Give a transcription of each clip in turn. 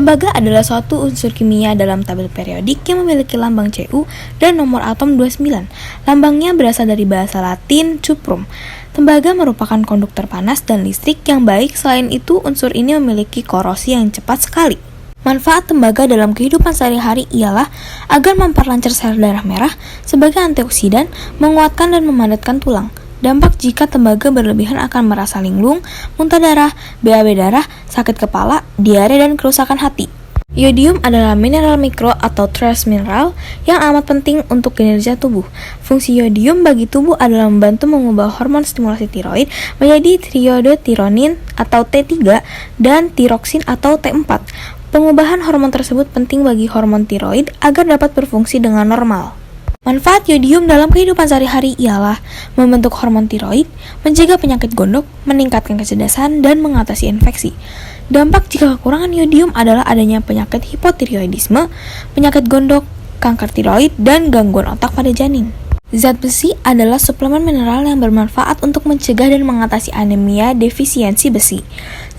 Tembaga adalah suatu unsur kimia dalam tabel periodik yang memiliki lambang Cu dan nomor atom 29. Lambangnya berasal dari bahasa Latin cuprum. Tembaga merupakan konduktor panas dan listrik yang baik. Selain itu, unsur ini memiliki korosi yang cepat sekali. Manfaat tembaga dalam kehidupan sehari-hari ialah agar memperlancar sel darah merah sebagai antioksidan, menguatkan dan memadatkan tulang. Dampak jika tembaga berlebihan akan merasa linglung, muntah darah, BAB darah, sakit kepala, diare, dan kerusakan hati. Yodium adalah mineral mikro atau trace mineral yang amat penting untuk kinerja tubuh. Fungsi yodium bagi tubuh adalah membantu mengubah hormon stimulasi tiroid menjadi triiodothyronin atau T3 dan tiroksin atau T4. Pengubahan hormon tersebut penting bagi hormon tiroid agar dapat berfungsi dengan normal. Manfaat yodium dalam kehidupan sehari-hari ialah membentuk hormon tiroid, mencegah penyakit gondok, meningkatkan kecerdasan, dan mengatasi infeksi. Dampak jika kekurangan yodium adalah adanya penyakit hipotiroidisme, penyakit gondok, kanker tiroid, dan gangguan otak pada janin. Zat besi adalah suplemen mineral yang bermanfaat untuk mencegah dan mengatasi anemia defisiensi besi.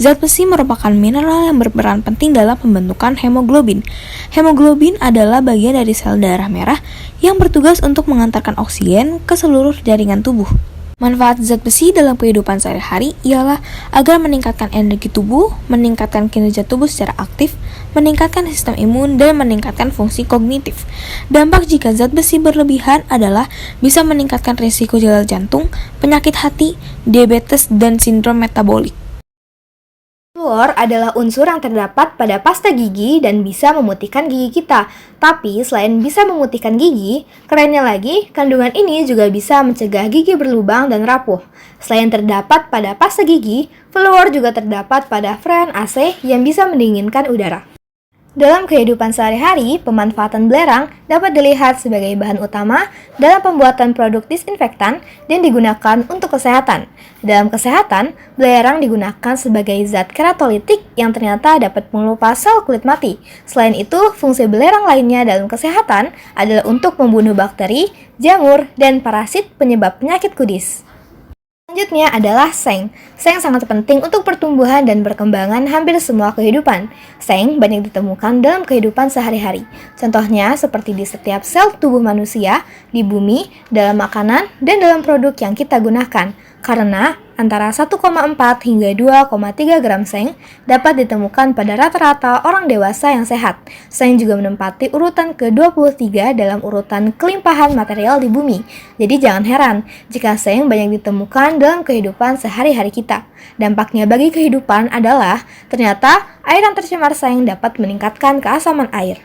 Zat besi merupakan mineral yang berperan penting dalam pembentukan hemoglobin. Hemoglobin adalah bagian dari sel darah merah yang bertugas untuk mengantarkan oksigen ke seluruh jaringan tubuh. Manfaat zat besi dalam kehidupan sehari-hari ialah agar meningkatkan energi tubuh, meningkatkan kinerja tubuh secara aktif, meningkatkan sistem imun, dan meningkatkan fungsi kognitif. Dampak jika zat besi berlebihan adalah bisa meningkatkan risiko gagal jantung, penyakit hati, diabetes, dan sindrom metabolik. Fluor adalah unsur yang terdapat pada pasta gigi dan bisa memutihkan gigi kita. Tapi selain bisa memutihkan gigi, kerennya lagi, kandungan ini juga bisa mencegah gigi berlubang dan rapuh. Selain terdapat pada pasta gigi, fluor juga terdapat pada freon AC yang bisa mendinginkan udara. Dalam kehidupan sehari-hari, pemanfaatan belerang dapat dilihat sebagai bahan utama dalam pembuatan produk disinfektan dan digunakan untuk kesehatan. Dalam kesehatan, belerang digunakan sebagai zat keratolitik yang ternyata dapat mengelupas sel kulit mati. Selain itu, fungsi belerang lainnya dalam kesehatan adalah untuk membunuh bakteri, jamur, dan parasit penyebab penyakit kudis. Selanjutnya adalah seng. Seng sangat penting untuk pertumbuhan dan perkembangan hampir semua kehidupan. Seng banyak ditemukan dalam kehidupan sehari-hari. Contohnya seperti di setiap sel tubuh manusia, di bumi, dalam makanan, dan dalam produk yang kita gunakan. Karena antara 1,4 hingga 2,3 gram seng dapat ditemukan pada rata-rata orang dewasa yang sehat. Seng juga menempati urutan ke-23 dalam urutan kelimpahan material di bumi. Jadi jangan heran jika seng banyak ditemukan dalam kehidupan sehari-hari kita. Dampaknya bagi kehidupan adalah ternyata air yang tercemar seng dapat meningkatkan keasaman air.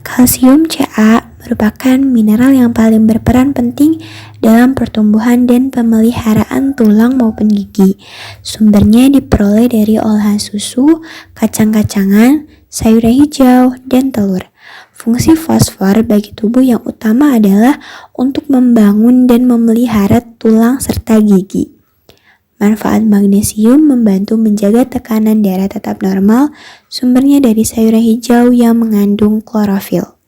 Kalsium Ca merupakan mineral yang paling berperan penting dalam pertumbuhan dan pemeliharaan tulang maupun gigi. Sumbernya diperoleh dari olahan susu, kacang-kacangan, sayuran hijau, dan telur. Fungsi fosfor bagi tubuh yang utama adalah untuk membangun dan memelihara tulang serta gigi. Manfaat magnesium membantu menjaga tekanan darah tetap normal, sumbernya dari sayuran hijau yang mengandung klorofil.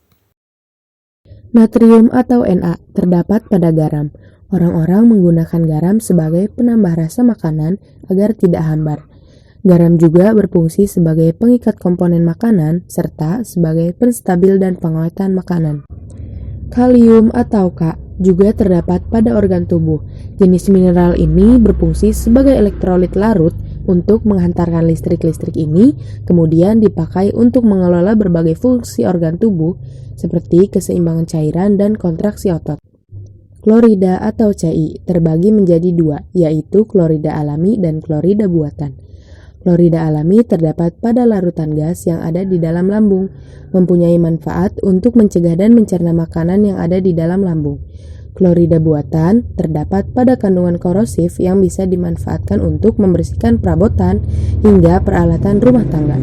Natrium atau Na terdapat pada garam. Orang-orang menggunakan garam sebagai penambah rasa makanan agar tidak hambar. Garam juga berfungsi sebagai pengikat komponen makanan serta sebagai penstabil dan penguatan makanan. Kalium atau Ka juga terdapat pada organ tubuh. Jenis mineral ini berfungsi sebagai elektrolit larut untuk menghantarkan listrik-listrik ini, kemudian dipakai untuk mengelola berbagai fungsi organ tubuh seperti keseimbangan cairan dan kontraksi otot. Klorida atau Ci terbagi menjadi dua, yaitu klorida alami dan klorida buatan. Klorida alami terdapat pada larutan gas yang ada di dalam lambung, mempunyai manfaat untuk mencegah dan mencerna makanan yang ada di dalam lambung. Klorida buatan terdapat pada kandungan korosif yang bisa dimanfaatkan untuk membersihkan perabotan hingga peralatan rumah tangga.